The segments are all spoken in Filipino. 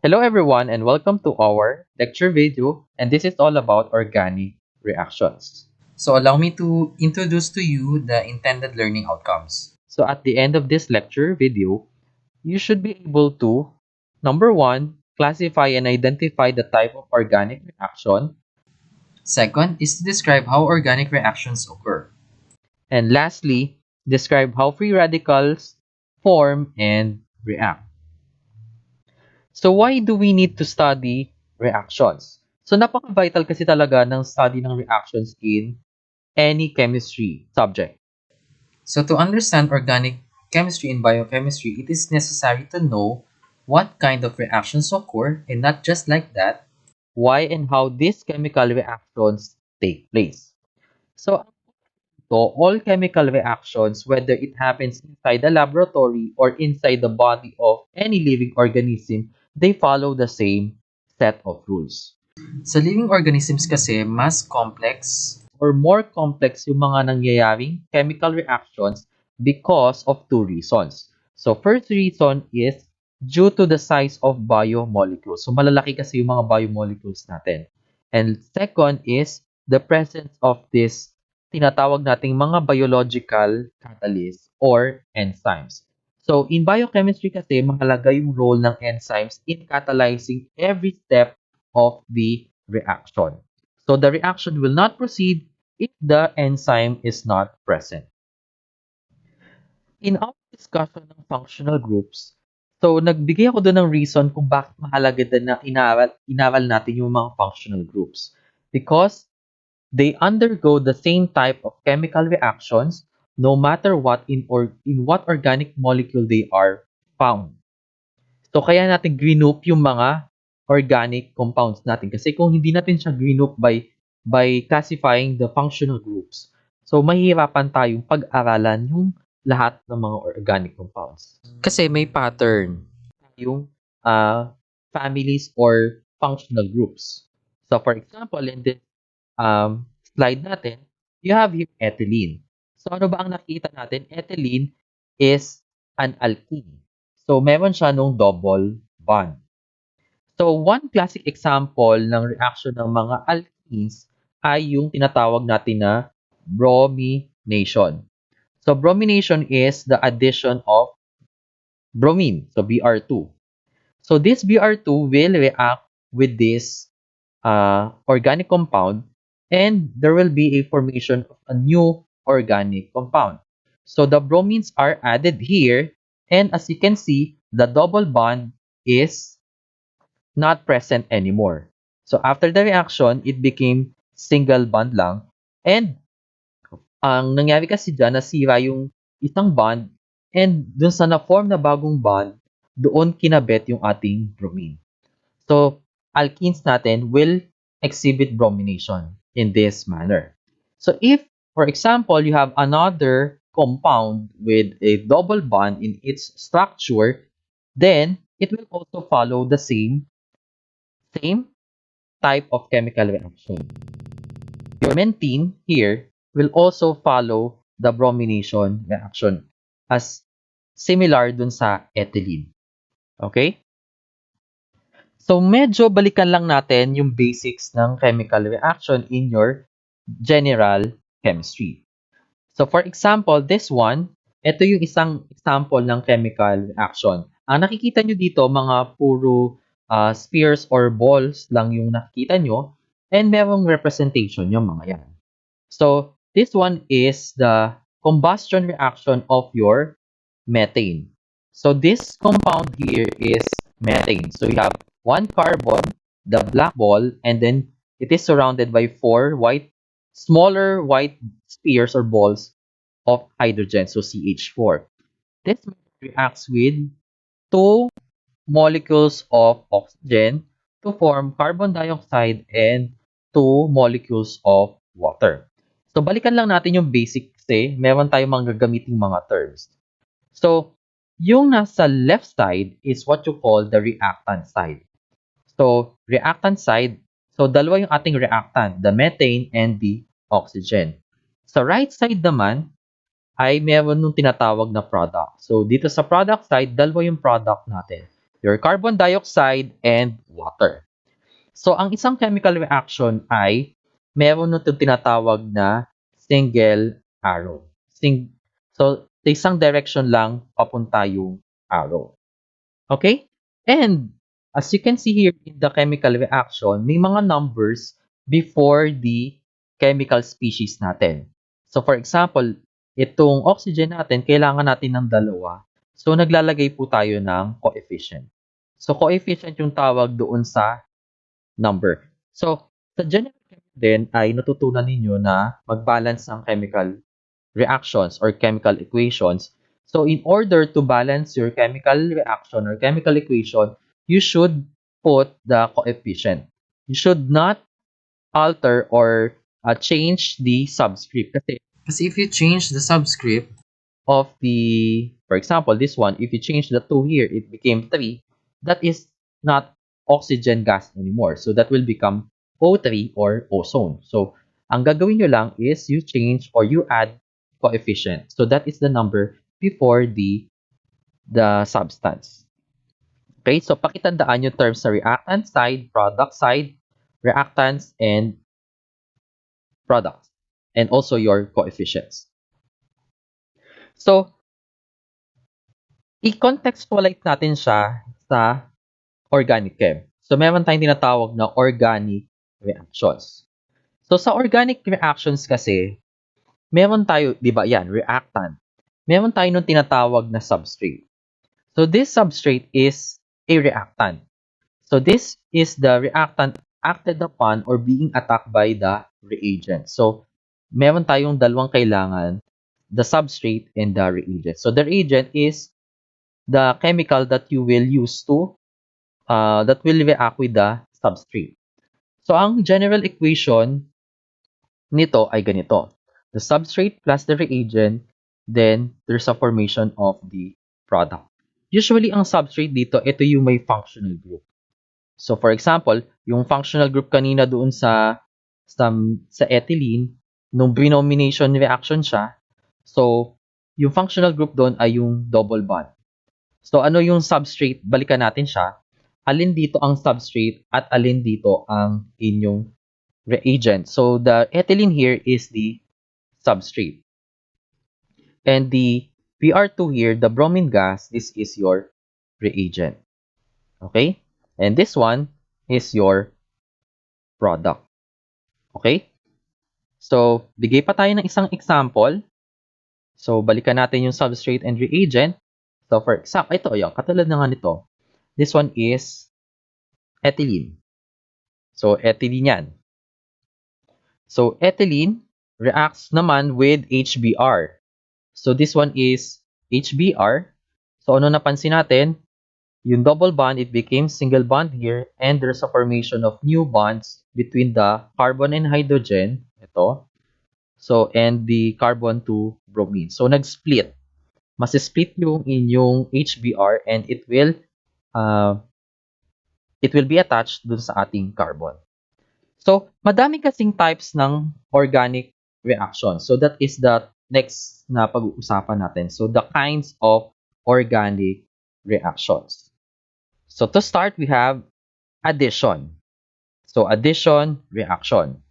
Hello everyone and welcome to our lecture video, and this is all about organic reactions. So allow me to introduce to you the intended learning outcomes. So at the end of this lecture video, you should be able to, number one, classify and identify the type of organic reaction, Second is to describe how organic reactions occur. and lastly, describe how free radicals form and react. So why do we need to study reactions? So napaka-vital kasi talaga ng study ng reactions in any chemistry subject. So to understand organic chemistry and biochemistry, it is necessary to know what kind of reactions occur, and not just like that. Why and how these chemical reactions take place. So all chemical reactions, whether it happens inside the laboratory or inside the body of any living organism, they follow the same set of rules. Sa living organisms kasi, mas complex. Or more complex yung mga nangyayaring chemical reactions because of two reasons. So first reason is due to the size of biomolecules. So malalaki kasi yung mga biomolecules natin. And second is the presence of this tinatawag nating mga biological catalysts or enzymes. So in biochemistry kasi mahalaga yung role ng enzymes in catalyzing every step of the reaction. So the reaction will not proceed if the enzyme is not present. In our discussion ng functional groups, so nagbigay ako doon ng reason kung bakit mahalaga din na inaral natin yung mga functional groups. Because they undergo the same type of chemical reactions no matter what in what organic molecule they are found. So kaya natin group yung mga organic compounds natin. Kasi kung hindi natin siya group by classifying the functional groups, so mahihirapan tayong pag-aralan yung lahat ng mga organic compounds. Kasi may pattern yung families or functional groups. So for example, in this slide natin, you have here ethylene. So ano ba ang nakita natin? Ethylene is an alkene. So meron siya nung double bond. So one classic example ng reaction ng mga alkenes ay yung tinatawag natin na bromination. So bromination is the addition of bromine, so Br2. So this Br2 will react with this organic compound, and there will be a formation of a new organic compound. So the bromines are added here, and as you can see, the double bond is not present anymore. So after the reaction, it became single bond lang, and ang nangyari kasi dyan, nasira yung isang bond, and dun sa na-form na bagong bond, doon kinabit yung ating bromine. So alkenes natin will exhibit bromination in this manner. So if, for example, you have another compound with a double bond in its structure, then it will also follow the same type of chemical reaction. Your mentene here will also follow the bromination reaction as similar dun sa ethylene. Okay? So medyo balikan lang natin yung basics ng chemical reaction in your general chemistry. So for example, this one, ito yung isang example ng chemical reaction. Ang nakikita nyo dito, mga puro spheres or balls lang yung nakikita nyo, and merong representation yung mga yan. So this one is the combustion reaction of your methane. So this compound here is methane. So you have one carbon, the black ball, and then it is surrounded by four smaller white spheres or balls of hydrogen, so CH4. This reacts with two molecules of oxygen to form carbon dioxide and two molecules of water. So balikan lang natin yung basic kasi meron tayong mga gagamiting mga terms. So yung nasa left side is what you call the reactant side. So reactant side, so dalawa yung ating reactant, the methane and the oxygen. Sa right side naman ay meron nung tinatawag na product. So dito sa product side, dalawa yung product natin. your carbon dioxide and water. So, ang isang chemical reaction ay meron nito tinatawag na single arrow. So, sa isang direction lang papunta yung arrow. Okay? And as you can see here in the chemical reaction, may mga numbers before the chemical species natin. So for example, itong oxygen natin, kailangan natin ng dalawa. So naglalagay po tayo ng coefficient. So coefficient yung tawag doon sa number. So sa general chem din ay natutunan ninyo na mag-balance ng chemical reactions or chemical equations. So in order to balance your chemical reaction or chemical equation, you should put the coefficient. You should not alter or change the subscript. Kasi if you change the subscript, Of the, for example, this one, if you change the 2 here, it became 3. That is not oxygen gas anymore. So that will become O3 or ozone. So ang gagawin nyo lang is you change or you add coefficient. So that is the number before the substance. Okay, so pakitandaan yung terms sa reactant side, product side, reactants, and products, and also your coefficients. So, i-contextualize natin siya sa organic chem. So, meron tayong tinatawag na organic reactions. So, sa organic reactions kasi, meron tayo, di ba yan, reactant. Meron tayo nung tinatawag na substrate. So, this substrate is a reactant. So, this is the reactant acted upon or being attacked by the reagent. So, meron tayong dalawang kailangan, the substrate and the reagent. So, the reagent is the chemical that you will use to that will react with the substrate. So, ang general equation nito ay ganito. The substrate plus the reagent, then there's a formation of the product. Usually, ang substrate dito, ito yung may functional group. So, for example, yung functional group kanina doon sa ethylene, nung brinomination reaction siya, so, yung functional group doon ay yung double bond. So, ano yung substrate? Balikan natin siya. Alin dito ang substrate at alin dito ang inyong reagent. So, the ethylene here is the substrate. And the Br2 here, the bromine gas, this is your reagent. Okay? And this one is your product. Okay? So, bigay pa tayo ng isang example. So, balikan natin yung substrate and reagent. So, for example, ito, yung katulad na nga nito. This one is ethylene. So, ethylene yan. So, ethylene reacts naman with HBr. So, this one is HBr. So, ano napansin natin? Yung double bond, it became single bond here, and there's a formation of new bonds between the carbon and hydrogen. Ito. So, and the carbon to bromine. So, nag-split. Mas-split yung inyong HBr and it will be attached dun sa ating carbon. So, madami kasing types ng organic reaction. So, that is the next na pag-uusapan natin. So, the kinds of organic reactions. So, to start, we have addition. So, addition reaction.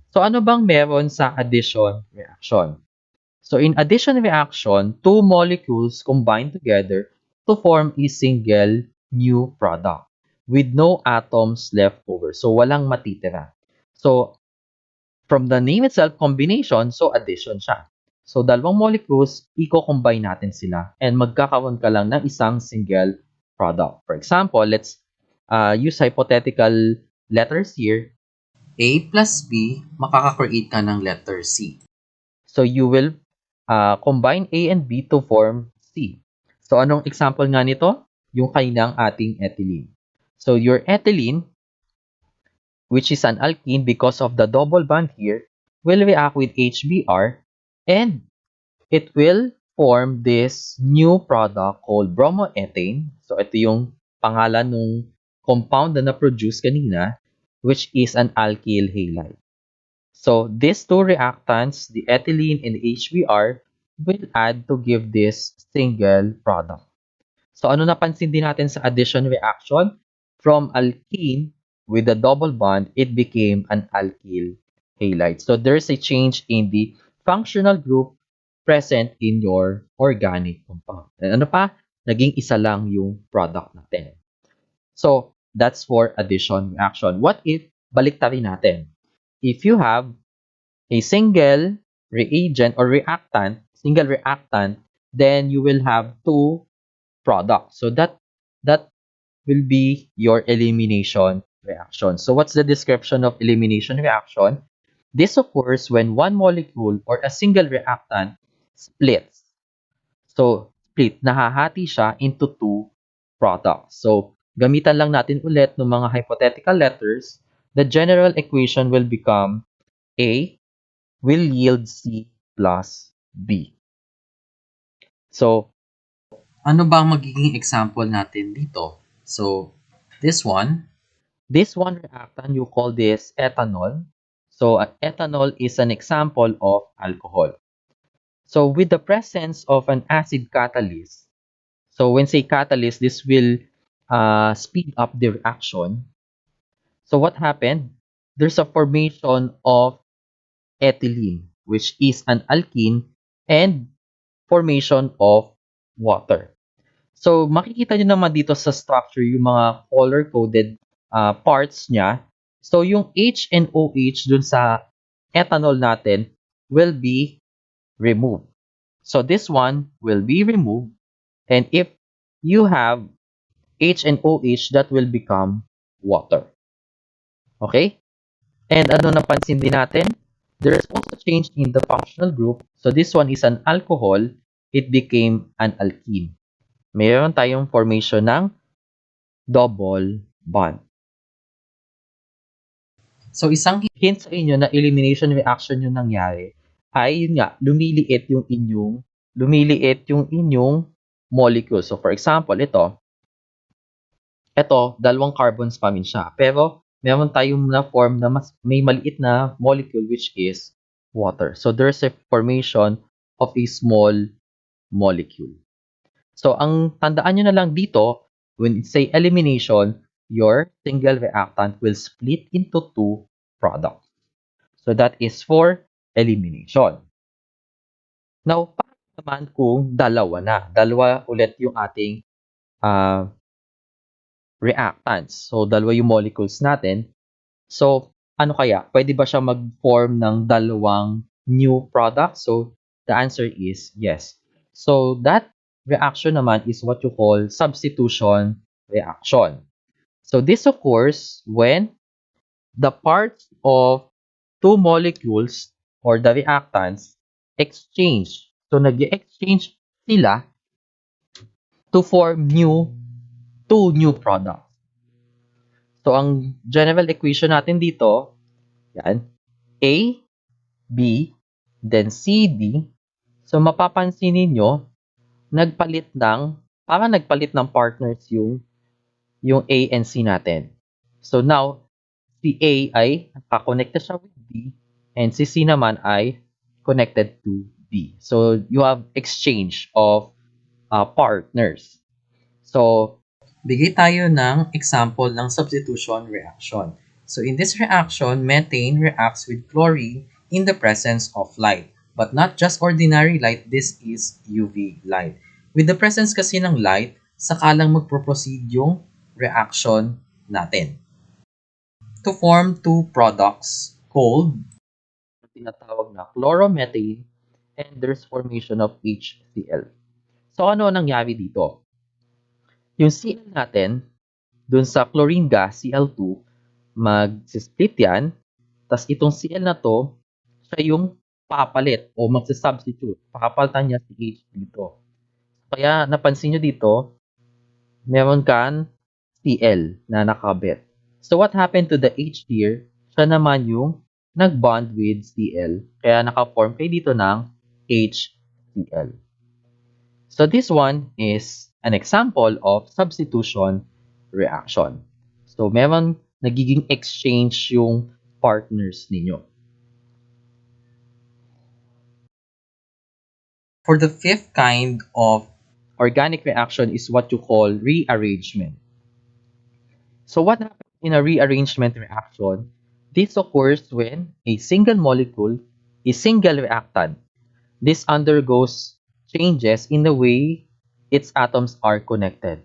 So, ano bang meron sa addition reaction? So, in addition reaction, two molecules combine together to form a single new product with no atoms left over. So, walang matitira. So, from the name itself, combination, so addition siya. So, dalawang molecules, i-combine natin sila and magkakaroon ka lang ng isang single product. For example, let's use hypothetical letters here. A plus B, makaka-create ka ng letter C. So, you will combine A and B to form C. So, anong example nga nito? Yung kaninang ating ethylene. So, your ethylene, which is an alkene because of the double bond here, will react with HBr and it will form this new product called bromoethane. So, ito yung pangalan ng compound na na-produce kanina, which is an alkyl halide. So, these two reactants, the ethylene and the HBr, will add to give this single product. So ano napansin din natin sa addition reaction? From alkene with a double bond, it became an alkyl halide. So there's a change in the functional group present in your organic compound. And ano pa? Naging isa lang yung product natin. So that's for addition reaction. What if baliktarin natin? If you have a single reagent or reactant, single reactant, then you will have two products. So that will be your elimination reaction. So what's the description of elimination reaction? This occurs when one molecule or a single reactant splits. So split, nahahati siya into two products. So gamitan lang natin ulit ng mga hypothetical letters. The general equation will become A will yield C plus B. So Ano ba ang magiging example natin dito? So, this one, this one reactant, you call this ethanol. So ethanol is an example of alcohol. So with the presence of an acid catalyst, so when say catalyst, this will speed up the reaction. So what happened? There's a formation of ethylene, which is an alkene, and formation of water. So, makikita nyo naman dito sa structure yung mga color-coded parts niya. So, yung H and OH dun sa ethanol natin will be removed. So, this one will be removed. And if you have H and OH, that will become water. Okay? And ano napansin din natin? There is also change in the functional group. So, this one is an alcohol. It became an alkene. Mayroon tayong formation ng double bond. so isang Hint sa inyo na elimination reaction yung nangyari ay yun nga, lumiliit yung inyong molecule. So for example, ito, dalawang carbons pa rin siya. Pero meron tayong na form na may maliit na molecule which is water. So there's a formation of a small molecule. So ang tandaan nyo na lang dito, when it say elimination, your single reactant will split into two products. So that is for elimination. Now, paano naman kung dalawa na? Dalawa ulit yung ating uh, reactants. So, dalawa yung molecules natin. So, ano kaya? Pwede ba siya mag-form ng dalawang new product? So, the answer is yes. So, that reaction naman is what you call substitution reaction. So, this occurs when the parts of two molecules or the reactants exchange. So, nag-exchange sila to form two new products. So, ang general equation natin dito, yan, A, B, then C, D. So, mapapansin ninyo, parang nagpalit ng partners yung A and C natin. So, now, si A ay nakakonekta siya with D, and si C naman ay connected to D. So, you have exchange of partners. So, bigay tayo ng example ng substitution reaction. So in this reaction, methane reacts with chlorine in the presence of light. But not just ordinary light, this is UV light. With the presence kasi ng light, saka lang magpo-proceed yung reaction natin to form two products called tinatawag na chloromethane, and there's formation of HCl. So, ano nangyari dito? Yung Cl natin, dun sa chlorine gas, Cl2, mag-split yan, tas itong Cl na to, siya yung papalit o mag-substitute. Pakapalitan niya si H dito. Kaya napansin nyo dito, meron kan Cl na nakabit. So what happened to the H here? Siya naman yung nag-bond with Cl. Kaya naka-form kayo dito ng HCl. So this one is an example of substitution reaction. So meron nagiging exchange yung partners ninyo. for the fifth kind of organic reaction is what you call rearrangement. So what happens in a rearrangement reaction? This occurs when a single molecule, a single reactant, this undergoes changes in the way its atoms are connected.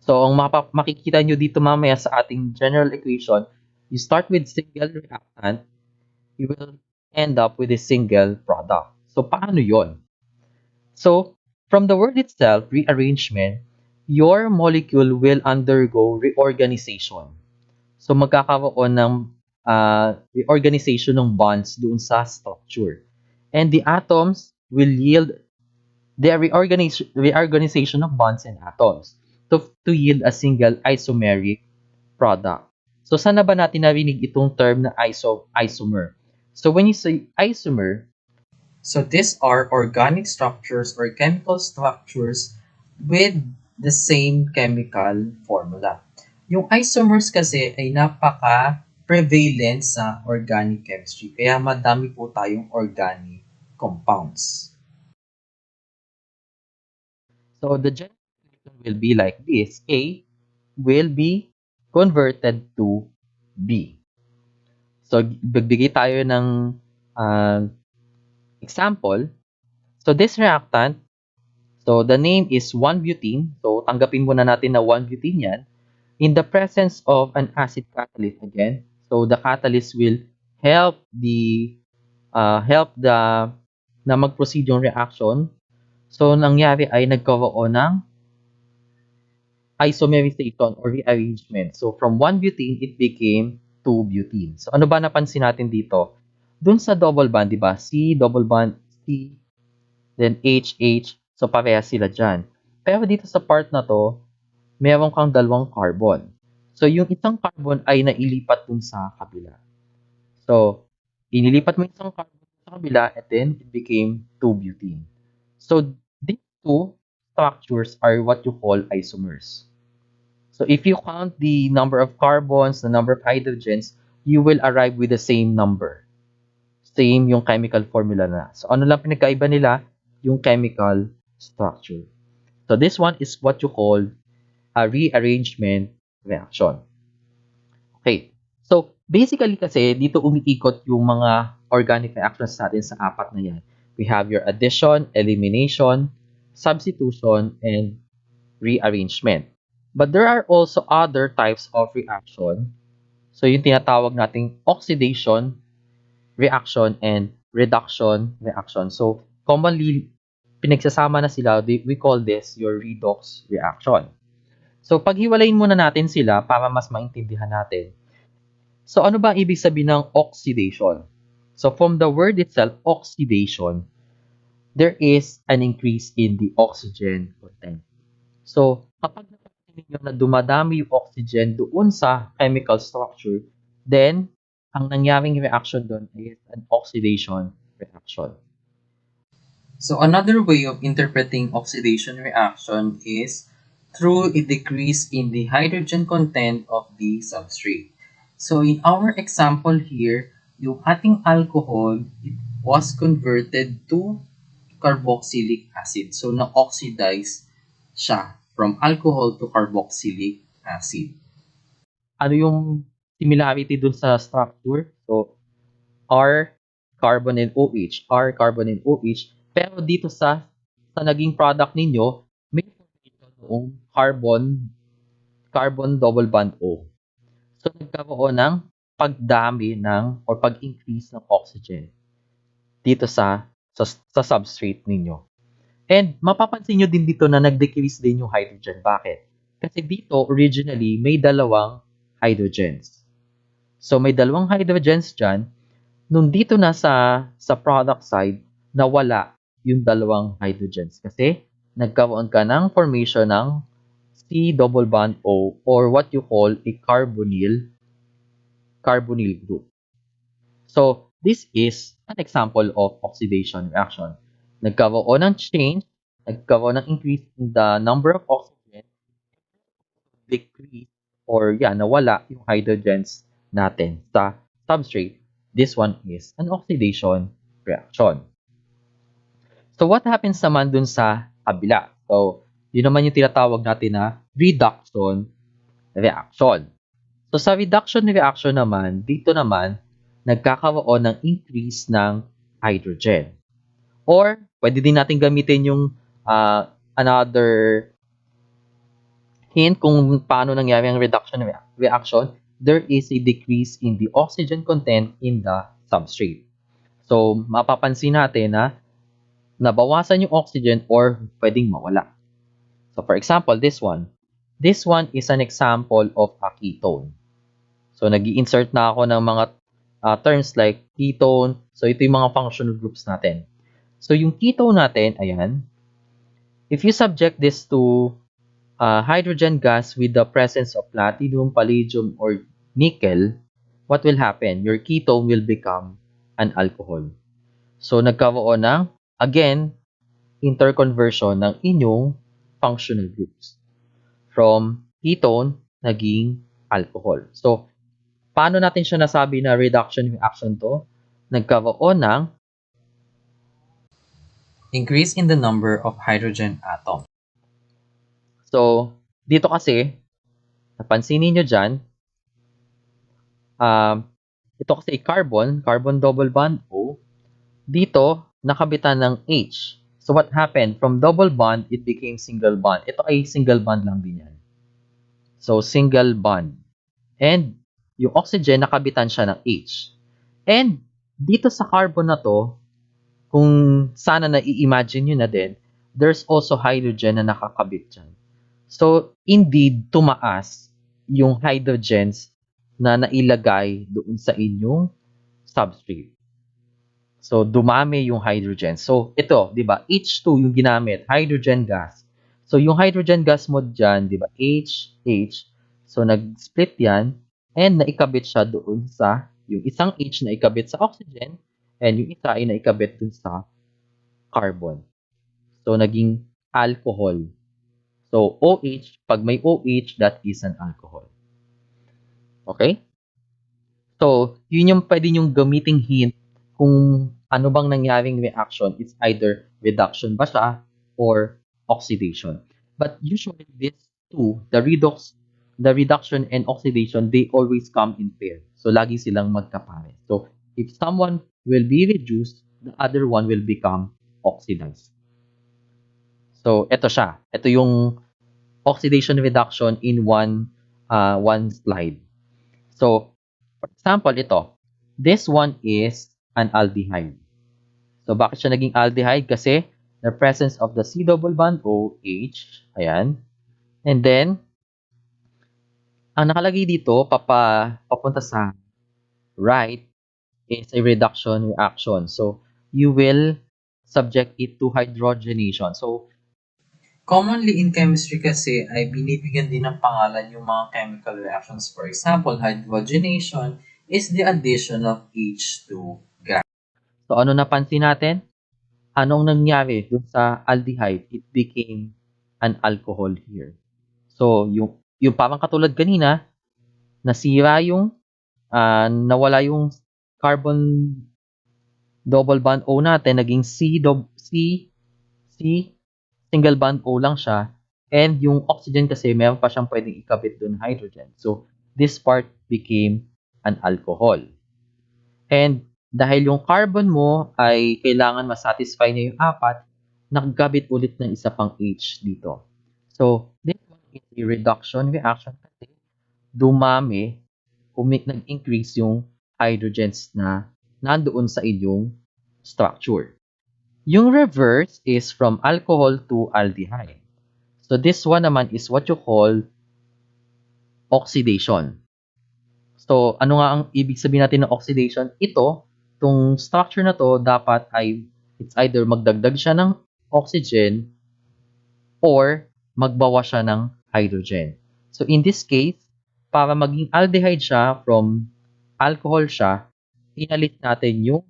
So ang makikita nyo dito mamaya sa ating general equation, you start with single reactant, you will end up with a single product. So paano yon? So from the word itself, rearrangement, your molecule will undergo reorganization. So magkakaroon ng reorganization ng bonds doon sa structure. And the atoms will yield the reorganization of bonds and atoms to yield a single isomeric product. So saan na ba natin narinig itong term na isomer? So when you say isomer, So these are organic structures or chemical structures with the same chemical formula. Yung isomers kasi ay napaka-prevalent sa organic chemistry. Kaya madami po tayong organic compounds. so the general equation will be like this. A will be converted to B. So magbigay tayo ng uh, example. So this reactant, so the name is 1-butene. So tanggapin muna natin na 1-butene yan. In the presence of an acid catalyst again, so the catalyst will help the na mag-proceed yung reaction. So nangyari ay nagkaroon ng isomerization or rearrangement. So from 1-butene, it became 2-butene. So ano ba napansin natin dito? Dun sa double bond, di ba? C, double bond, C, then H, H. So parehas sila dyan. Pero dito sa part na to, meron kang dalawang carbon. So yung isang carbon ay nailipat dun sa kabila. So inilipat mo yung isang carbon sa kabila and then it became 2-butene. So these two structures are what you call isomers. So if you count the number of carbons, the number of hydrogens, you will arrive with the same number. Same yung chemical formula na. So ano lang pinagkaiba nila? Yung chemical structure. So this one is what you call a rearrangement reaction. Okay. So basically kasi dito umiikot yung mga organic reactions natin sa apat na yan. We have your addition, elimination, substitution, and rearrangement. But there are also other types of reaction. So yung tinatawag nating oxidation reaction and reduction reaction. So commonly pinagsasama na sila, we call this your redox reaction. So paghiwalayin muna natin sila para mas maintindihan natin. So ano ba ang ibig sabihin ng oxidation? So from the word itself, oxidation, there is an increase in the oxygen content. So kapag napansin niyo na dumadami yung oxygen doon sa chemical structure, then ang nangyaring reaction doon is an oxidation reaction. So another way of interpreting oxidation reaction is through a decrease in the hydrogen content of the substrate. So in our example here, yung ating alcohol, it was converted to carboxylic acid. So na-oxidize siya from alcohol to carboxylic acid. Ano yung similarity dun sa structure? So R carbon and OH, R carbon and OH. Pero dito sa naging product ninyo, may formation noong carbon double bond O. So nagkaroon ng pagdami ng or pag-increase ng oxygen dito sa substrate ninyo. And mapapansin nyo din dito na nag-decrease din yung hydrogen. Bakit? Kasi dito originally may dalawang hydrogens. So may dalawang hydrogens dyan. Nung dito na sa product side, nawala yung dalawang hydrogens kasi nagkaroon ka ng formation ng C double bond O or what you call a carbonyl group. So this is an example of oxidation reaction. Nagkaroon ng change, nagkaroon ng increase in the number of oxygen, decrease or nawala yung hydrogens natin sa substrate. This one is an oxidation reaction. So what happens naman dun sa kabila? So Yun naman yung tinatawag natin na reduction reaction. So sa reduction reaction naman, dito naman, nagkakaroon ng increase ng hydrogen. Or, pwede din natin gamitin yung another hint kung paano nangyari ang reduction reaction. There is a decrease in the oxygen content in the substrate. So, mapapansin natin na nabawasan yung oxygen or pwedeng mawala. So, for example, this one. This one is an example of a ketone. So, nag-i-insert na ako ng mga terms like ketone. So, ito yung mga functional groups natin. So, yung ketone natin, ayan, if you subject this to hydrogen gas with the presence of platinum, palladium, or nickel, what will happen? Your ketone will become an alcohol. So, nagkaroon ng, again, interconversion ng inyong functional groups. From ketone, naging alcohol. So, paano natin siya nasabi na reduction reaction to? Nagkaroon ng Increase in the number of hydrogen atoms. So, dito kasi, napansinin nyo dyan, ito kasi carbon double bond O, dito, nakabitan ng H. So, what happened? From double bond, it became single bond. Ito ay single bond lang din yan. So, single bond. And, yung oxygen, nakabitan siya ng H. And, dito sa carbon na to, kung sana na-i-imagine nyo na din, there's also hydrogen na nakakabit dyan. So, indeed, tumaas yung hydrogens na nailagay doon sa inyong substrate. So, dumami yung hydrogen. So, ito, di ba? H2 yung ginamit, hydrogen gas. So, yung hydrogen gas mo dyan, di ba? H, H. So, nag-split yan and naikabit siya doon sa, yung isang H na ikabit sa oxygen and yung isa ay naikabit doon sa carbon. So, naging alcohol. So, OH, pag may OH, that is an alcohol. Okay? So, yun yung pwede nyong gamiting hint kung ano bang nangyaring reaction. It's either reduction ba siya or oxidation. But usually, these two, the reduction and oxidation, they always come in pair. So, lagi silang magkapare. So, if someone will be reduced, the other one will become oxidized. So, ito siya. Ito yung oxidation reduction in one slide. So, for example, ito. This one is an aldehyde. So, bakit siya naging aldehyde? Kasi the presence of the C double bond OH. Ayan. And then, ang nakalagay dito, papunta sa right, is a reduction reaction. So, you will subject it to hydrogenation. So, Commonly in chemistry kasi ay binibigyan din ng pangalan yung mga chemical reactions. For example, hydrogenation is the addition of H2 gas. so ano napansin natin? Anong nangyari dun sa aldehyde? It became an alcohol here. So, yung parang katulad kanina, nasira yung, nawala yung carbon double bond O natin, naging C, single bond O lang siya. And yung oxygen kasi, meron pa siyang pwedeng ikabit dun hydrogen. So, this part became an alcohol. And dahil yung carbon mo ay kailangan masatisfy niya yung apat, nakagabit ulit ng isa pang H dito. So, this one is a reduction reaction kasi dumami, nag-increase yung hydrogens na nandoon sa inyong structure. Yung reverse is from alcohol to aldehyde. So, this one naman is what you call oxidation. So, ano nga ang ibig sabihin natin ng oxidation? Itong structure na to, dapat ay it's either magdagdag siya ng oxygen or magbawas siya ng hydrogen. So, in this case, para maging aldehyde siya, from alcohol siya, inalis natin yung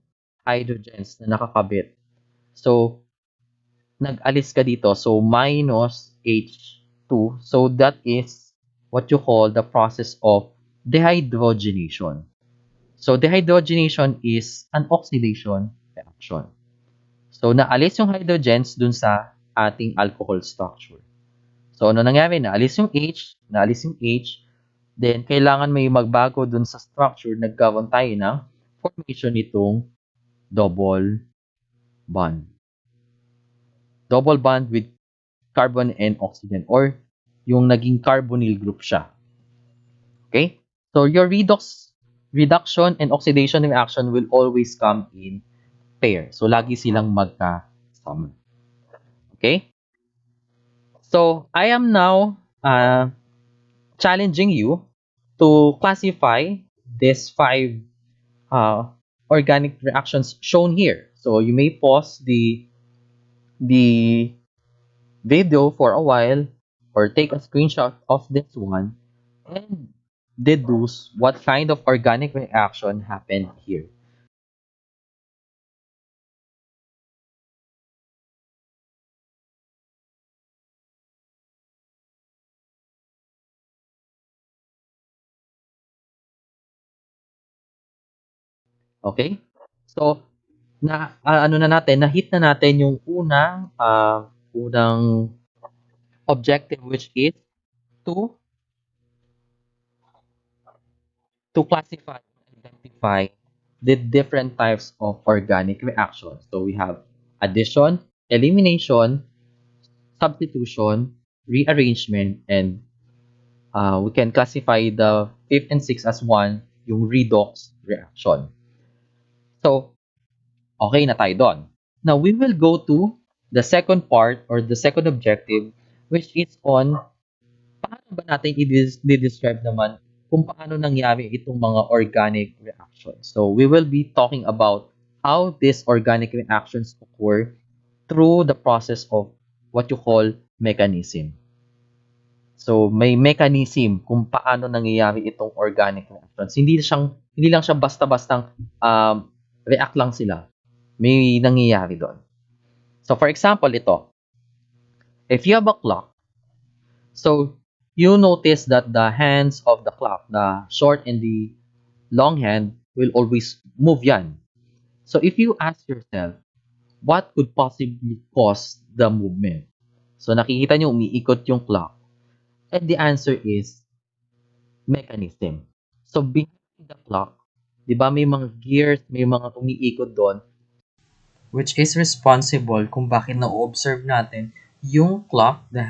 hydrogens na nakakabit. So, nag-alis ka dito. So, minus H2. So, that is what you call the process of dehydrogenation. So, dehydrogenation is an oxidation reaction. So, naalis yung hydrogens dun sa ating alcohol structure. So, ano nangyari? Naalis yung H, then kailangan may magbago dun sa structure, nagkaroon tayo ng formation nitong double bond. Double bond with carbon and oxygen, or yung naging carbonyl group siya. Okay? So, your reduction and oxidation reaction will always come in pair. So, lagi silang magkasama. Okay? So, I am now challenging you to classify these 5 uh, organic reactions shown here. So, you may pause the video for a while or take a screenshot of this one and deduce what kind of organic reaction happened here. Okay? So, ano na natin, na-hit na natin yung unang objective, which is to classify and identify the different types of organic reactions. So we have addition, elimination, substitution, rearrangement, and we can classify the fifth and sixth as one, yung redox reaction. So, okay na tayo doon. Now, we will go to the second part or the second objective, which is on paano ba natin i-describe naman kung paano nangyari itong mga organic reactions. So, we will be talking about how these organic reactions occur through the process of what you call mechanism. So, may mechanism kung paano nangyayari itong organic reactions. Hindi lang siya basta-bastang react lang sila. May nangyayari doon. So, for example, ito. If you have a clock, so you notice that the hands of the clock, the short and the long hand, will always move yan. So, if you ask yourself, what could possibly cause the movement? So, nakikita nyo umiikot yung clock. And the answer is mechanism. So, behind the clock, di ba may mga gears, may mga umiikot doon, which is responsible kung bakit na-observe natin yung clock, the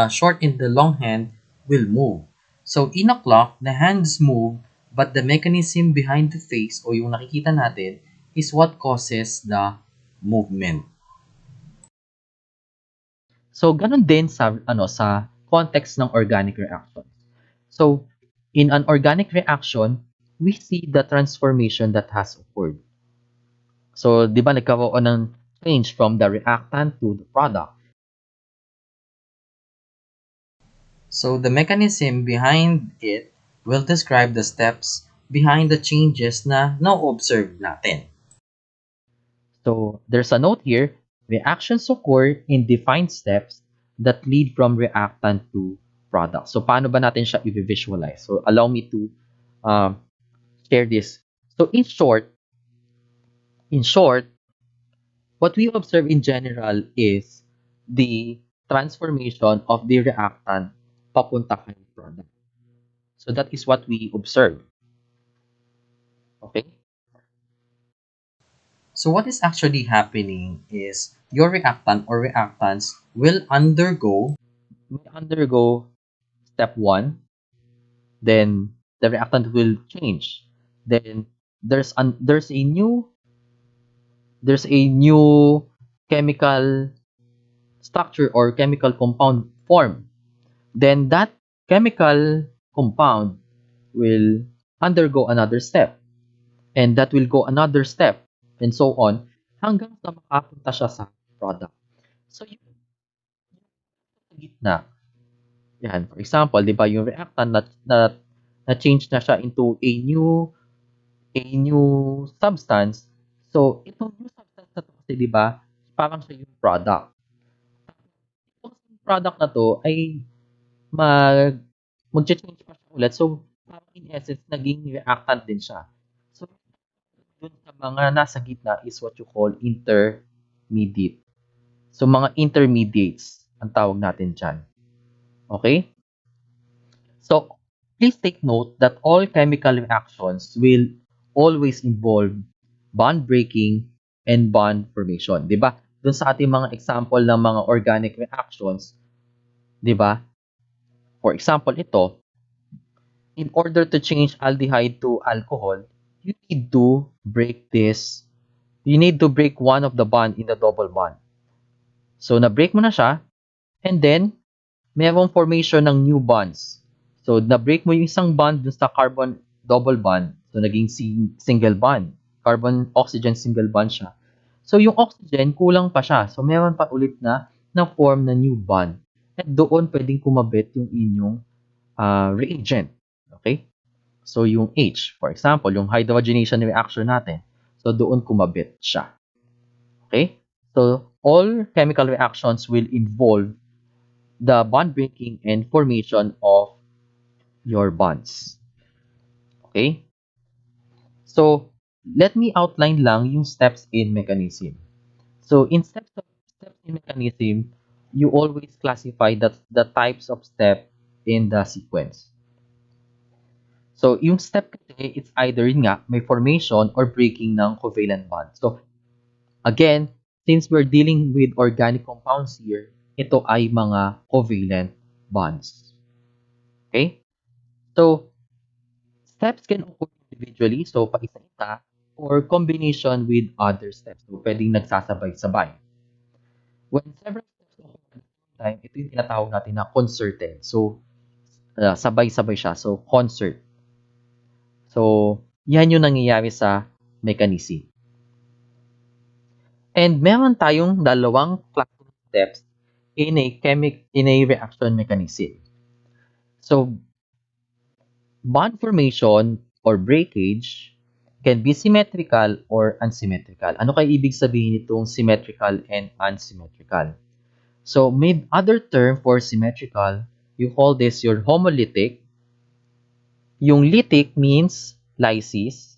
short and the long hand will move. So in a clock, the hands move, but the mechanism behind the face o yung nakikita natin is what causes the movement. So, ganun din sa context ng organic reaction. So, in an organic reaction, we see the transformation that has occurred. So, di ba nagkaroon ng change from the reactant to the product. So the mechanism behind it will describe the steps behind the changes na na-observe natin. So, there's a note here, reactions occur in defined steps that lead from reactant to product. So, paano ba natin siya i-visualize? So, allow me to share this. So, in short, what we observe in general is the transformation of the reactant papunta kay product. So, that is what we observe. Okay? So what is actually happening is your reactant or reactants will undergo step 1, then the reactant will change. Then there's a new chemical structure or chemical compound form. Then that chemical compound will undergo another step, and that will go another step, and so on, hanggang sa makapunta siya sa product. So yung sa gitna, yan, for example, di ba yung reactant na change na siya into a new substance. So itong new substance na to kasi, di ba, parang siya yung product. Itong product na to ay mag-change pa siya ulit. So, parang in essence, naging reactant din siya. So, dun sa mga nasa gitna is what you call intermediate. So, mga intermediates ang tawag natin dyan. Okay? So, please take note that all chemical reactions will always involve bond breaking and bond formation. 'Di ba? Doon sa ating mga example ng mga organic reactions, 'di ba? For example, ito, in order to change aldehyde to alcohol, you need to break this. You need to break one of the bond in the double bond. So, na-break mo na siya, and then, merong formation ng new bonds. So, na-break mo yung isang bond dun sa carbon double bond. So, naging single bond. Carbon-oxygen single bond siya. So, yung oxygen, kulang pa siya. So, meron pa ulit na form na new bond. At doon pwedeng kumabit yung inyong reagent. Okay? So, yung H, for example, yung hydrogenation reaction natin. So, doon kumabit siya. Okay? So, all chemical reactions will involve the bond breaking and formation of your bonds. Okay? So, let me outline lang yung steps in mechanism. So, in steps in mechanism, you always classify the types of step in the sequence. So, yung step kasi, it's either yun nga, may formation or breaking ng covalent bond. So, again, since we're dealing with organic compounds here, ito ay mga covalent bonds. Okay? So, steps can occur individually, so paisa-isa, or combination with other steps. So, pwedeng nagsasabay-sabay. When several steps occur at the same time, ito yung tinatawag natin na concerted. So, sabay-sabay siya. So, concert. So, yan yung nangyayari sa mechanism. And meron tayong dalawang classic steps in a reaction mechanism. So, bond formation or breakage can be symmetrical or unsymmetrical. Ano kaya ibig sabihin nitong symmetrical and unsymmetrical? So, may other term for symmetrical, you call this your homolytic. Yung lytic means lysis.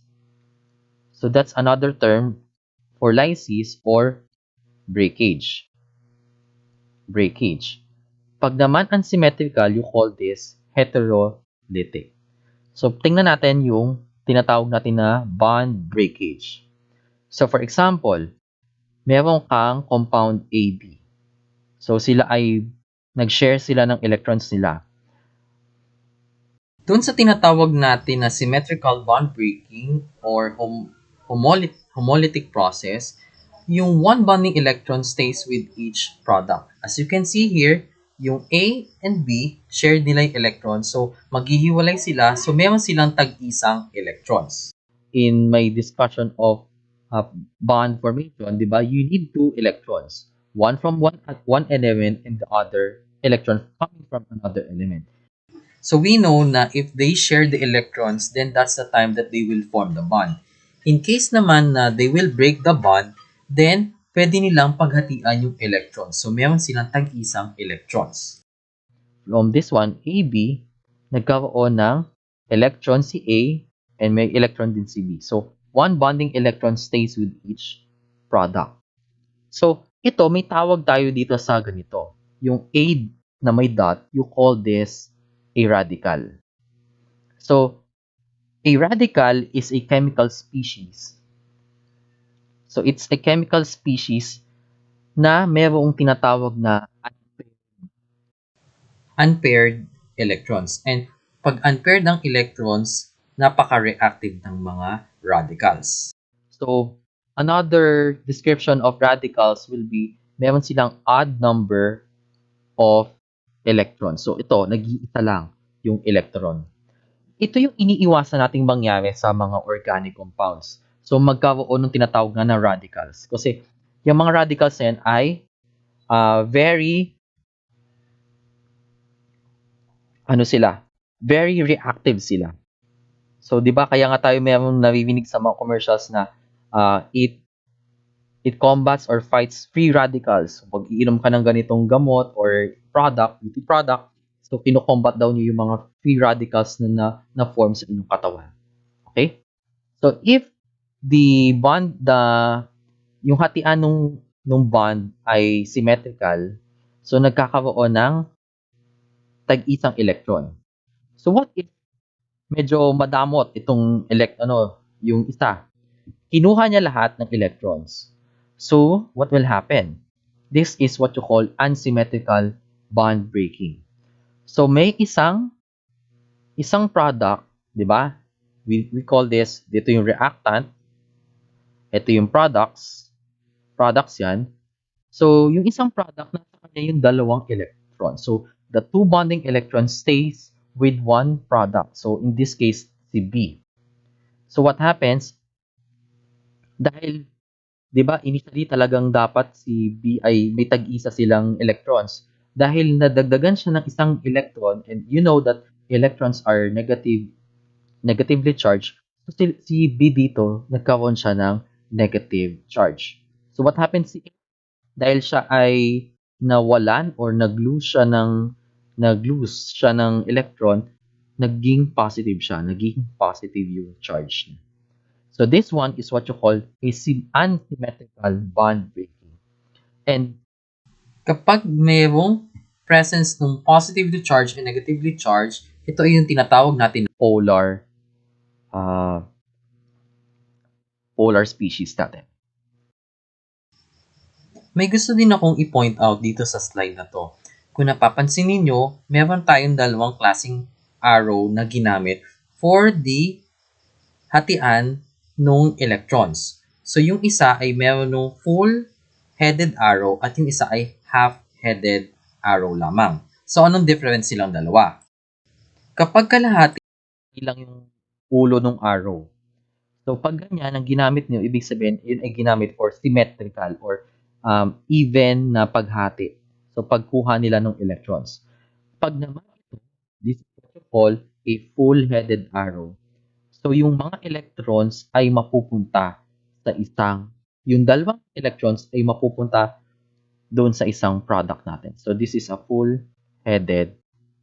So, that's another term for lysis or breakage. Breakage. Pag naman unsymmetrical, you call this heterolytic. So, tingnan natin yung tinatawag natin na bond breakage. So, for example, meron kang compound AB. So, sila ay nag-share sila ng electrons nila. Doon sa tinatawag natin na symmetrical bond breaking or homolytic process, yung one bonding electron stays with each product. As you can see here, yung A and B, share nila yung electrons. So, maghihiwalay sila. So, meron silang tag-isang electrons. In my discussion of bond formation, di ba, you need two electrons. One from one element and the other electron coming from another element. So, we know na if they share the electrons, then that's the time that they will form the bond. In case naman na they will break the bond, then pwede nilang paghatian yung electrons. So, meron silang tag-isang electrons. From this one, AB, nagkaroon ng electron si A and may electron din si B. So, one bonding electron stays with each product. So, ito, may tawag tayo dito sa ganito. Yung A na may dot, you call this a radical. So, a radical is a chemical species. So, it's a chemical species na merong tinatawag na unpaired electrons. And pag unpaired ang electrons, napaka-reactive ng mga radicals. So, another description of radicals will be meron silang odd number of electrons. So, ito, nag-iisa lang yung electron. Ito yung iniiwasan nating mangyari sa mga organic compounds. So, magkaroon ng tinatawag nga na radicals. Kasi, yung mga radicals na yan ay very reactive sila. So, di ba, kaya nga tayo mayroong naririnig sa mga commercials na it combats or fights free radicals. Pag iinom ka ng ganitong gamot or beauty product, so kino-combat daw niyo yung mga free radicals na form sa inyong katawan. Okay? So if the bond yung hatian nung bond ay symmetrical, so nagkakaroon ng tag-isang electron. So what if medyo madamot itong yung isa? Kinuha niya lahat ng electrons. So what will happen? This is what you call unsymmetrical bond breaking. So may isang product, 'di ba? We call this, dito yung reactant, ito yung products yan. So yung isang product, nasa kanya yung dalawang electron. So the two bonding electrons stays with one product. So in this case, si B. So what happens, dahil 'di ba initially talagang dapat si B ay may tag-isa silang electrons. Dahil nadagdagan siya ng isang electron, and you know that electrons are negatively charged, so si B dito, nagkaroon siya ng negative charge. So what happens si A? Dahil siya ay nawalan or nag-lose siya ng electron, naging positive yung charge niya. So this one is what you call a unsymmetrical bond breaking. And Kapag mayroong presence ng positively charged and negatively charged, ito ay yung tinatawag natin na uh, polar species natin. May gusto din akong i-point out dito sa slide na to. Kung napapansin ninyo, meron tayong dalawang klaseng arrow na ginamit for the hatian ng electrons. So yung isa ay meron ng full-headed arrow at yung isa ay half-headed arrow lamang. So anong difference silang dalawa? Kapag kalahati Ilang yung ulo ng arrow. So pag ganyan ang ginamit niyo, ibig sabihin yun ay ginamit for symmetrical or even na paghati. So pagkuha nila ng electrons. Pag naman ito, this is what you call a full-headed arrow. So yung mga electrons ay mapupunta sa yung dalawang electrons ay mapupunta doon sa isang product natin. So this is a full-headed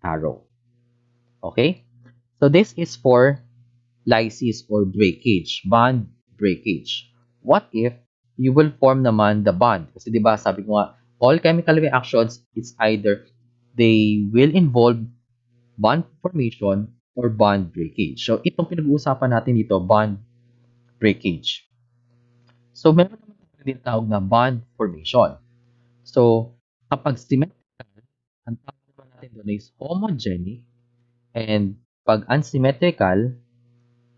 arrow. Okay? So this is for lysis or breakage, bond breakage. What if you will form naman the bond? Kasi di ba sabi ko nga, all chemical reactions, it's either they will involve bond formation or bond breakage. So itong pinag-uusapan natin dito, bond breakage. So meron naman din tawag na bond formation. So kapag symmetrical, ang tawag naman natin doon is homogenic, and pag unsymmetrical,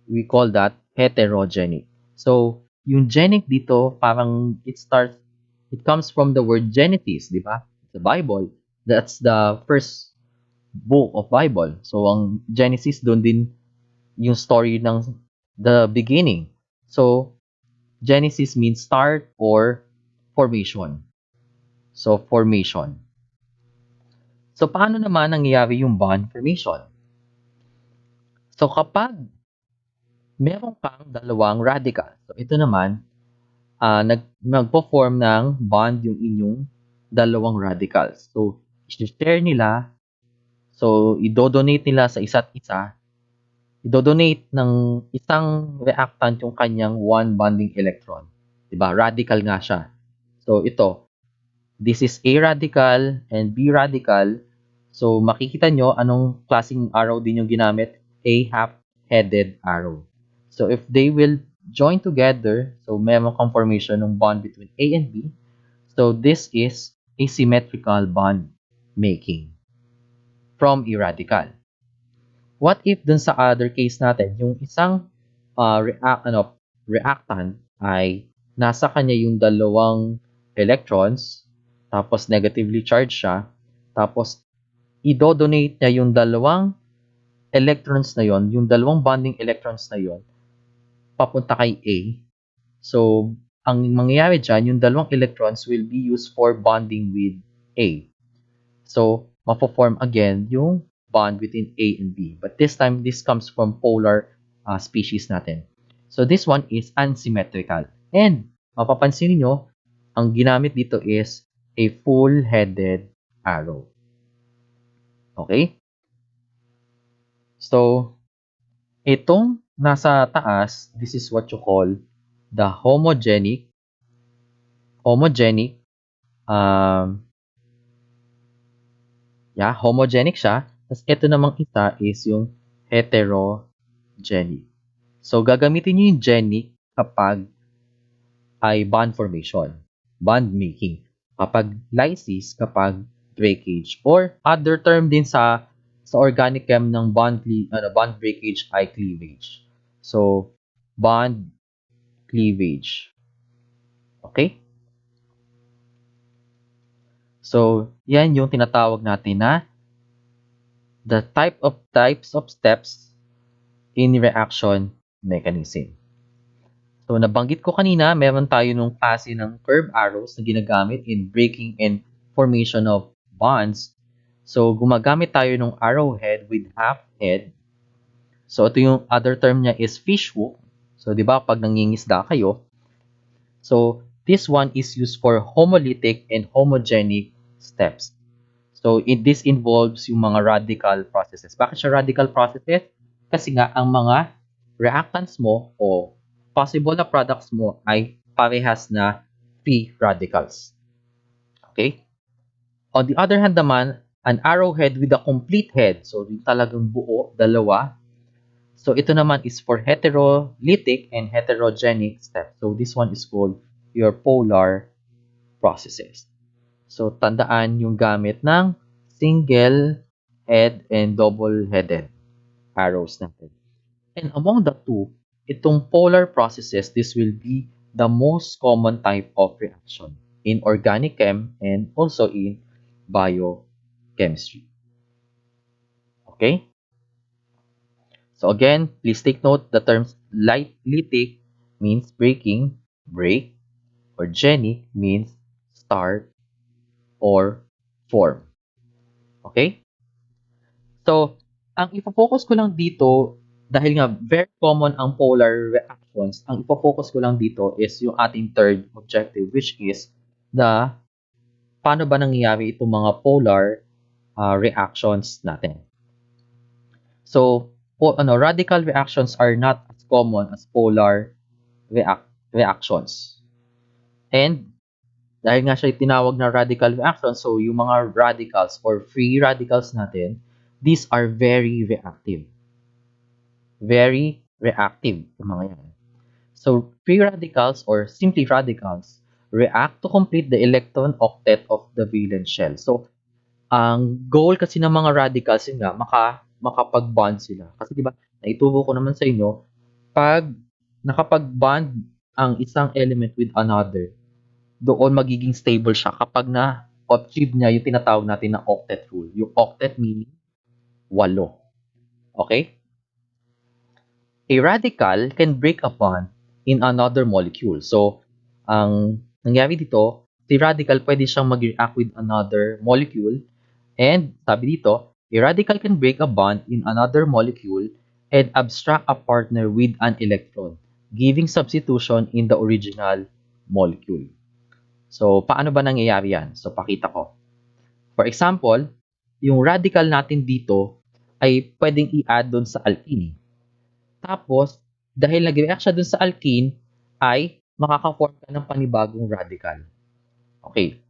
we call that heterogenic. So, yung genic dito, parang it comes from the word Genesis, di ba? The Bible, that's the first book of Bible. So, ang Genesis, doon din yung story ng the beginning. So, Genesis means start or formation. So, formation. So, paano naman nangyayari yung bond formation? So, kapag meron kang dalawang radical. So, ito naman, magpo-form ng bond yung inyong dalawang radicals. So, i-share nila. So, i-donate nila sa isa't isa. I-donate ng isang reactant yung kanyang one bonding electron. Diba? Radical nga siya. So, ito. This is A radical and B radical. So, makikita nyo anong klaseng arrow din yung ginamit. A half-headed arrow. So, if they will join together, so meron kang formation ng bond between A and B. So, this is asymmetrical bond making from a radical. What if dun sa other case natin, yung isang reactant ay nasa kanya yung dalawang electrons, tapos negatively charged siya, tapos i-donate niya yung dalawang electrons na yon, yung dalawang bonding electrons na yon, papunta kay A. So, ang mangyayari dyan, yung dalawang electrons will be used for bonding with A. So, mapo-form again yung bond between A and B. But this time, this comes from polar species natin. So, this one is unsymmetrical. And, mapapansin niyo, ang ginamit dito is a full-headed arrow. Okay? So, itong nasa taas, this is what you call the homogenic, homogenic siya. Tapos ito namang isa is yung heterogenic. So, gagamitin nyo yung genic kapag ay bond formation, bond making. Kapag lysis, kapag breakage. Or other term din sa organic chem ng bond breakage ay cleavage. So, bond cleavage. Okay? So, yan yung tinatawag natin na the types of steps in reaction mechanism. So, nabanggit ko kanina, meron tayo nung klase ng curved arrows na ginagamit in breaking and formation of bonds. So, gumagamit tayo ng arrowhead with half head. So, ito yung other term niya is fish hook. So, di ba, pag nangingisda kayo, so, this one is used for homolytic and homogenic steps. So, this involves yung mga radical processes. Bakit siya radical processes? Kasi nga, ang mga reactants mo o possible na products mo ay parehas na free radicals. Okay? On the other hand naman, an arrowhead with a complete head. So, yung talagang buo, dalawa. So, ito naman is for heterolytic and heterogenic steps. So, this one is called your polar processes. So, tandaan yung gamit ng single head and double-headed arrows natin. And among the two, itong polar processes, this will be the most common type of reaction in organic chem and also in biochemistry. Okay? So again, please take note the terms lytic means breaking, break, or genic means start or form. Okay? So, ang ipo-focus ko lang dito, dahil nga very common ang polar reactions, ang ipo-focus ko lang dito is yung ating third objective, which is the paano ba nangyayari itong mga polar reactions natin. So, radical reactions are not as common as polar reactions. And dahil nga siya tinawag na radical reaction, so yung mga radicals or free radicals natin, these are very reactive. Very reactive yung mga yan. So, free radicals or simply radicals react to complete the electron octet of the valence shell. So, ang goal kasi ng mga radicals yun nga, makapag-bond sila. Kasi diba, naituro ko naman sa inyo, pag nakapag-bond ang isang element with another, doon magiging stable siya kapag na-achieve niya yung tinatawag natin na octet rule. Yung octet meaning 8. Okay? A radical can break a bond in another molecule. So, ang nangyari dito, si radical pwede siyang mag-react with another molecule. And sabi dito, a radical can break a bond in another molecule and abstract a partner with an electron, giving substitution in the original molecule. So, paano ba nangyayari yan? So, pakita ko. For example, yung radical natin dito ay pwedeng i-add doon sa alkene. Tapos, dahil nag-react siya doon sa alkene, ay makaka-form ka ng panibagong radical. Okay.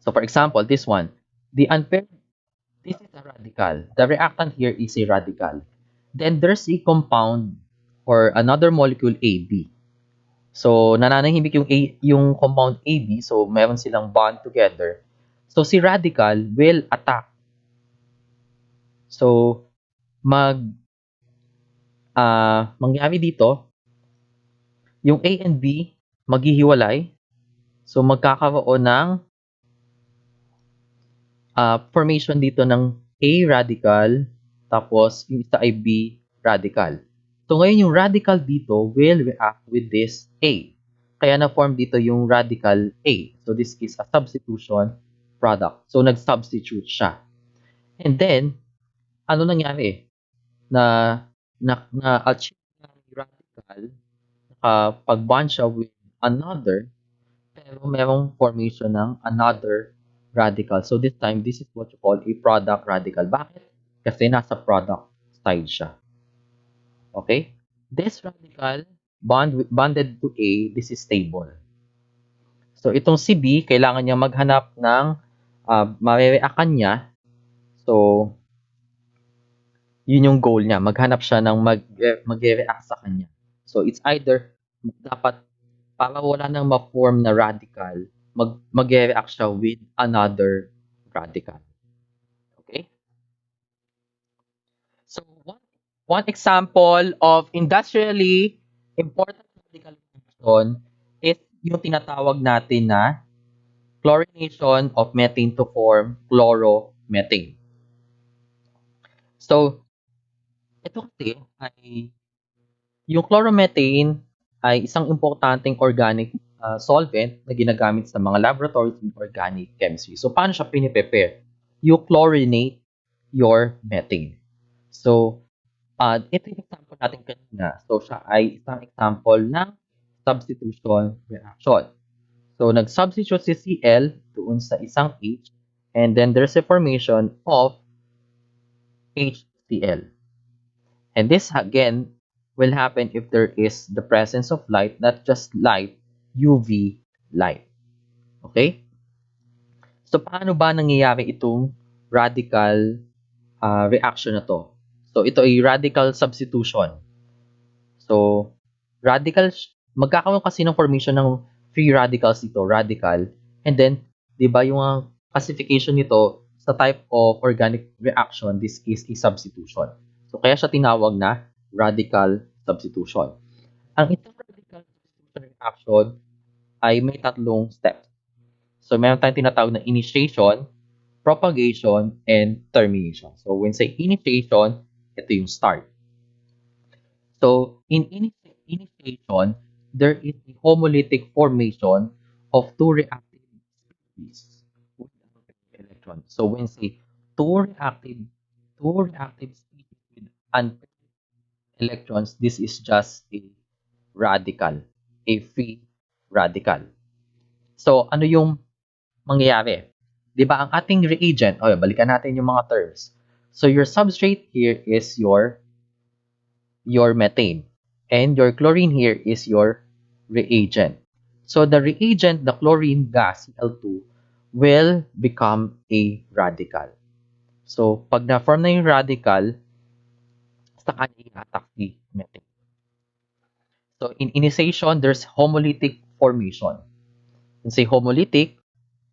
So, for example, this one. This is a radical. The reactant here is a radical. Then, there's a compound or another molecule AB. So, nananahimik yung compound AB. So, meron silang bond together. So, si radical will attack. So, mangyari dito, yung A and B maghihiwalay. So, magkakaroon ng formation dito ng A radical, tapos yung isa ay B radical. So, ngayon yung radical dito will react with this A. Kaya na-form dito yung radical A. So, this is a substitution product. So, nag-substitute siya. And then, ano nangyari? Na-achieve na radical, nakapag-bond siya with another, pero merong formation ng another radical. So, this time, this is what you call a product radical. Bakit? Kasi nasa product side siya. Okay? This radical bonded to A, this is stable. So, itong si B, kailangan niya maghanap ng marereakan niya. So, yun yung goal niya. Maghanap siya ng mag-react sa kanya. So, it's either dapat para wala nang ma-form na radical, mag-react siya with another radical. Okay? So, one example of industrially important radical reaction is yung tinatawag natin na chlorination of methane to form chloromethane. So, ito kasi ay yung chloromethane ay isang importanteng organic solvent na ginagamit sa mga laboratories in organic chemistry. So, paano siya piniprepare? You chlorinate your methane. So, ito yung example natin kanina. So, siya ay isang example ng substitution reaction. So, nag-substitute si Cl doon sa isang H and then there's a formation of HCl. And this again will happen if there is the presence of light, not just light, UV light. Okay? So, paano ba nangyayari itong radical reaction na to? So, ito ay radical substitution. So, magkakaroon kasi ng formation ng free radicals dito, radical. And then, di ba yung classification nito sa type of organic reaction, this is a substitution. So, kaya siya tinawag na radical substitution. Ang isang radical substitution reaction ay may tatlong steps. So, meron tayong tinatawag na initiation, propagation, and termination. So, when say initiation, ito yung start. So, in initiation, there is a homolytic formation of two reactive species with unpaired electrons. So, when say two reactive species with unpaired electrons, this is just a radical, a free radical. So, ano yung mangyayari? 'Di ba ang ating reagent, balikan natin yung mga terms. So, your substrate here is your methane. And your chlorine here is your reagent. So the reagent, the chlorine gas, Cl2, will become a radical. So pag na-form na yung radical, sa kanya i-attack si methane. So in initiation, there's homolytic formation. When say homolytic,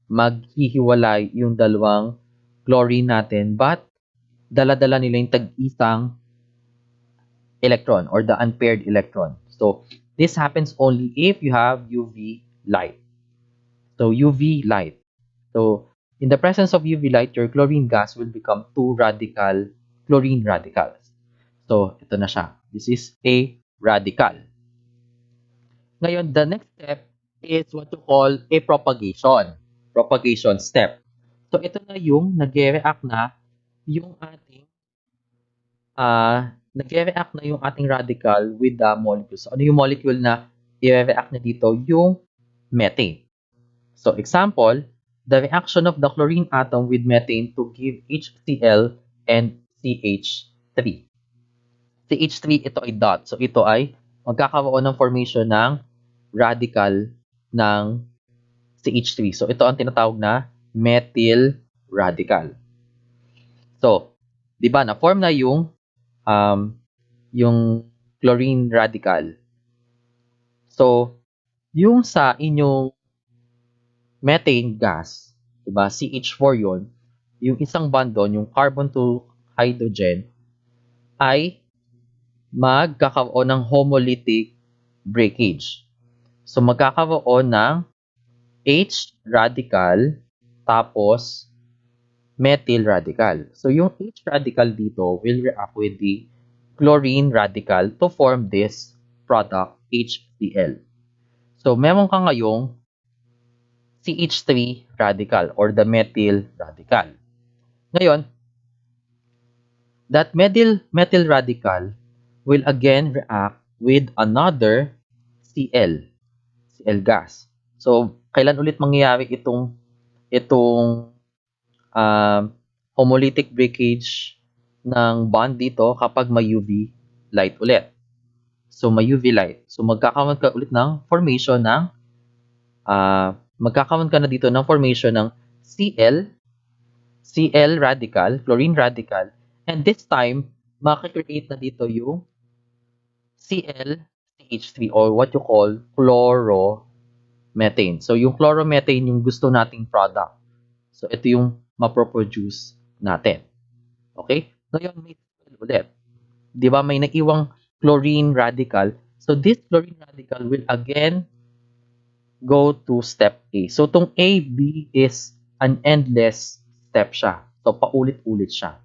maghihiwalay yung dalawang chlorine natin, but dala-dala nila yung tag-isang electron or the unpaired electron. So this happens only if you have UV light. So UV light. So in the presence of UV light, your chlorine gas will become two radical chlorine radicals. So ito na siya. This is a radical. Ngayon, the next step is what you call a propagation. Propagation step. So ito na yung nag-react na yung ating nagre-react na yung ating radical with the molecules. So, ano yung molecule na i-react na dito? Yung methane. So, example, the reaction of the chlorine atom with methane to give HCl and CH3. CH3, ito ay dot. So, ito ay magkakaroon ng formation ng radical ng CH3. So, ito ang tinatawag na methyl radical. So, di ba, na-form na yung chlorine radical. So, yung sa inyong methane gas, diba, CH4 yon, yung isang bond doon, yung carbon to hydrogen, ay magkakaroon ng homolytic breakage. So, magkakaroon ng H radical, tapos methyl radical. So, yung H radical dito will react with the chlorine radical to form this product, HCl. So, meron ka ngayong CH3 radical or the methyl radical. Ngayon, that methyl radical will again react with another Cl gas. So, kailan ulit mangyayari itong homolytic breakage ng bond dito kapag may UV light ulit. So, may UV light. So, magkakaroon ka ulit ng formation ng magkakaroon ka na dito ng formation ng Cl Cl radical, chlorine radical, and this time, makikreate na dito yung ClCH3 or what you call chloromethane. So, yung chloromethane yung gusto nating product. So, ito yung maproproduce natin. Okay? Ngayon, may ulit. Di ba may naiwang chlorine radical? So, this chlorine radical will again go to step A. So, itong A, B is an endless step siya. So, paulit-ulit siya.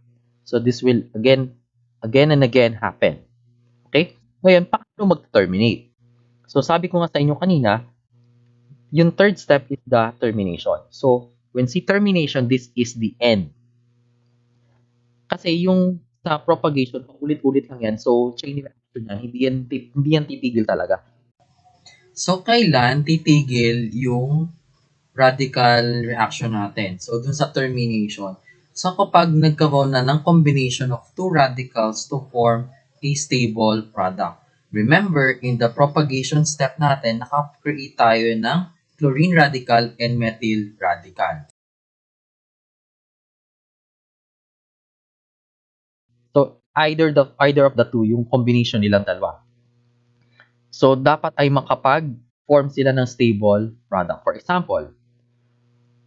So, this will again and again happen. Okay? Ngayon, paano mag-terminate? So, sabi ko nga sa inyo kanina, yung third step is the termination. So, when see termination, this is the end. Kasi yung sa propagation, paulit-ulit lang yan. So, chain reaction yan, hindi yan titigil talaga. So, kailan titigil yung radical reaction natin? So, dun sa termination. So, kapag nagkaroon na ng combination of two radicals to form a stable product. Remember, in the propagation step natin, naka-create tayo ng chlorine radical and methyl radical. So, either of the two, yung combination nilang dalawa. So, dapat ay makapag-form sila ng stable product. For example,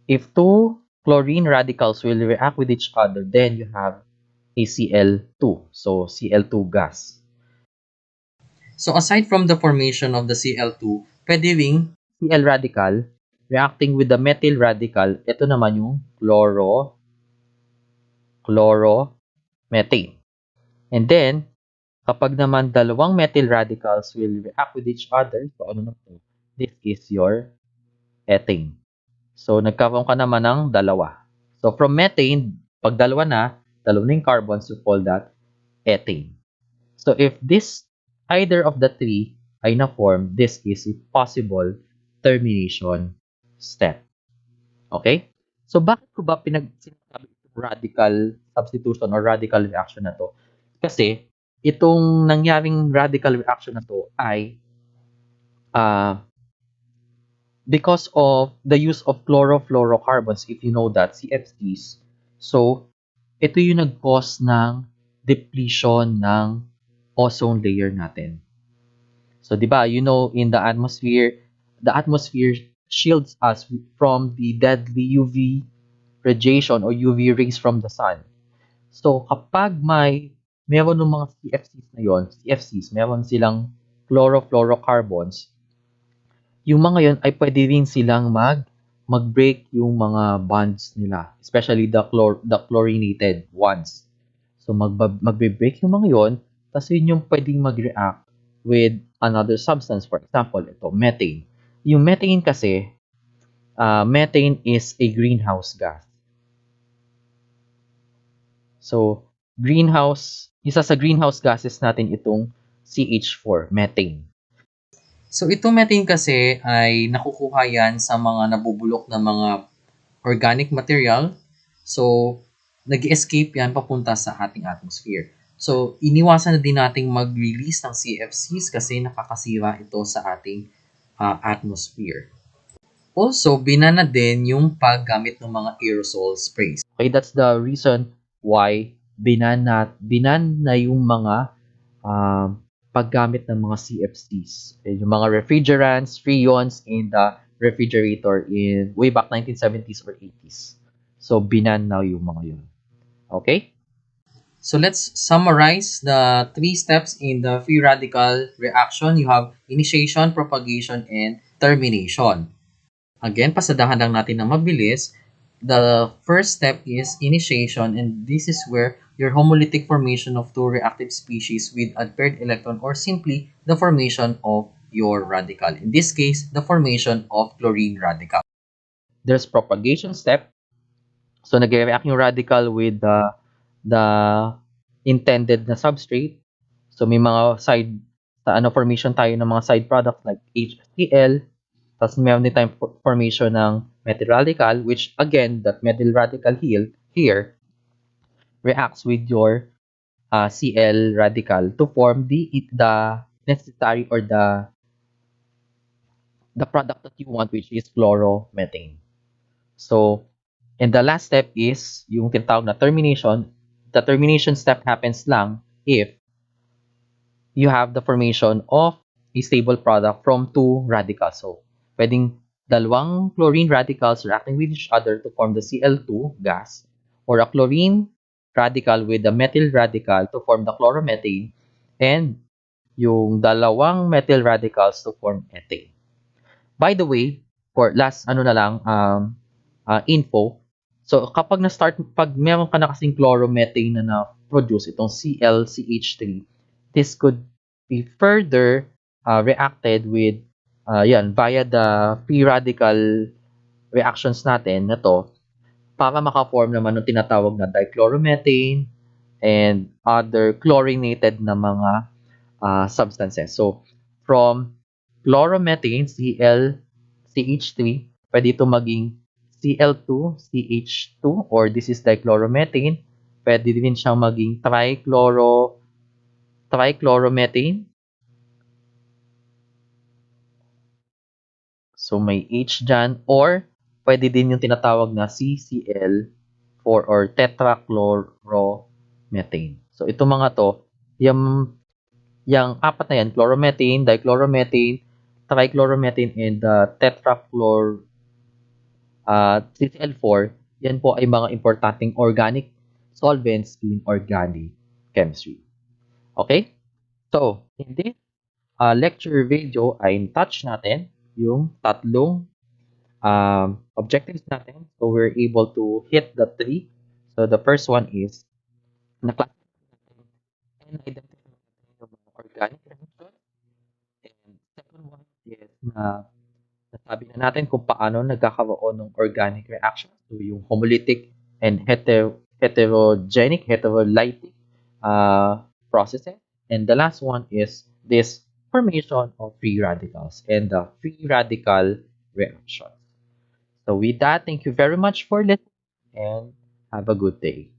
if two chlorine radicals will react with each other, then you have a Cl2. So, Cl2 gas. So, aside from the formation of the Cl2, pwede ring Cl radical reacting with the methyl radical, ito naman yung chloromethane. And then, kapag naman dalawang methyl radicals will react with each other, so ano na po? This is your ethane. So, nagkaroon ka naman ng dalawa. So, from methane, pag dalawa na yung carbons, you call that ethane. So, if this, either of the three ay na-form, this is a possible termination step. Okay? So, bakit ko ba sinasabi itong radical substitution or radical reaction na to? Kasi, itong nangyaring radical reaction na to ay because of the use of chlorofluorocarbons, if you know that, CFCs. So, ito yung nag-cause ng depletion ng ozone layer natin. So, di ba, you know, in the atmosphere shields us from the deadly UV radiation or UV rays from the sun. So, kapag meron ng mga CFCs na yon, meron silang chlorofluorocarbons, yung mga yon ay pwede rin silang mag-break yung mga bonds nila, especially the chlorinated ones. So, magbe-break yung mga yon, tapos yun yung pwedeng mag-react with another substance. For example, ito, methane. Yung methane kasi, methane is a greenhouse gas. So, isa sa greenhouse gases natin itong CH4, methane. So, itong methane kasi ay nakukuha yan sa mga nabubulok na mga organic material. So, nag-escape yan papunta sa ating atmosphere. So, iniwasan na din nating mag-release ng CFCs kasi nakakasira ito sa ating atmosphere. Also, binana din yung paggamit ng mga aerosol sprays. Okay, that's the reason why binana yung mga paggamit ng mga CFCs. Yung mga refrigerants, freons in the refrigerator in way back 1970s or 80s. So, binan na yung mga yun. Okay? So, let's summarize the three steps in the free radical reaction. You have initiation, propagation, and termination. Again, pasadahan lang natin ng mabilis. The first step is initiation, and this is where your homolytic formation of two reactive species with a paired electron, or simply the formation of your radical. In this case, the formation of chlorine radical. There's propagation step. So, nag-react yung radical with the intended na substrate. So, may mga formation tayo ng mga side products like HCl. Tapos, meron din tayong formation ng methyl radical, which again, that methyl radical here reacts with your Cl radical to form the necessary or the product that you want, which is chloromethane. So, And the last step is yung tinatawag na termination. The termination step happens lang if you have the formation of a stable product from two radicals. So, pwedeng dalawang chlorine radicals reacting with each other to form the Cl2 gas, or a chlorine radical with a methyl radical to form the chloromethane, and yung dalawang methyl radicals to form ethane. By the way, for last ano na lang info, so kapag na-start, pag meron ka na kasing chloromethane na na-produce, itong ClCH3, this could be further reacted with yan, via the free radical reactions natin na to para maka-form naman ng tinatawag na dichloromethane and other chlorinated na mga substances. So, from chloromethane, ClCH3, pwede ito maging Cl2, CH2, or this is dichloromethane. Pwede din siyang maging trichloromethane. So, may H dyan. Or, pwede din yung tinatawag na CCl4 or tetrachloromethane. So, ito mga to, yung apat na yan, chloromethane, dichloromethane, trichloromethane, and CCl4, yan po ay mga importanteng organic solvents in organic chemistry. Okay? So, in this lecture video ay touch natin yung tatlong objectives natin. So, we're able to hit the three. So, the first one is na-classify natin and identify natin yung mga organic reactions. And second one is na nasabi na natin kung paano nagkakaroon ng organic reaction. So, yung homolytic and heterolytic processes. And the last one is this formation of free radicals and the free radical reaction. So with that, thank you very much for listening and have a good day.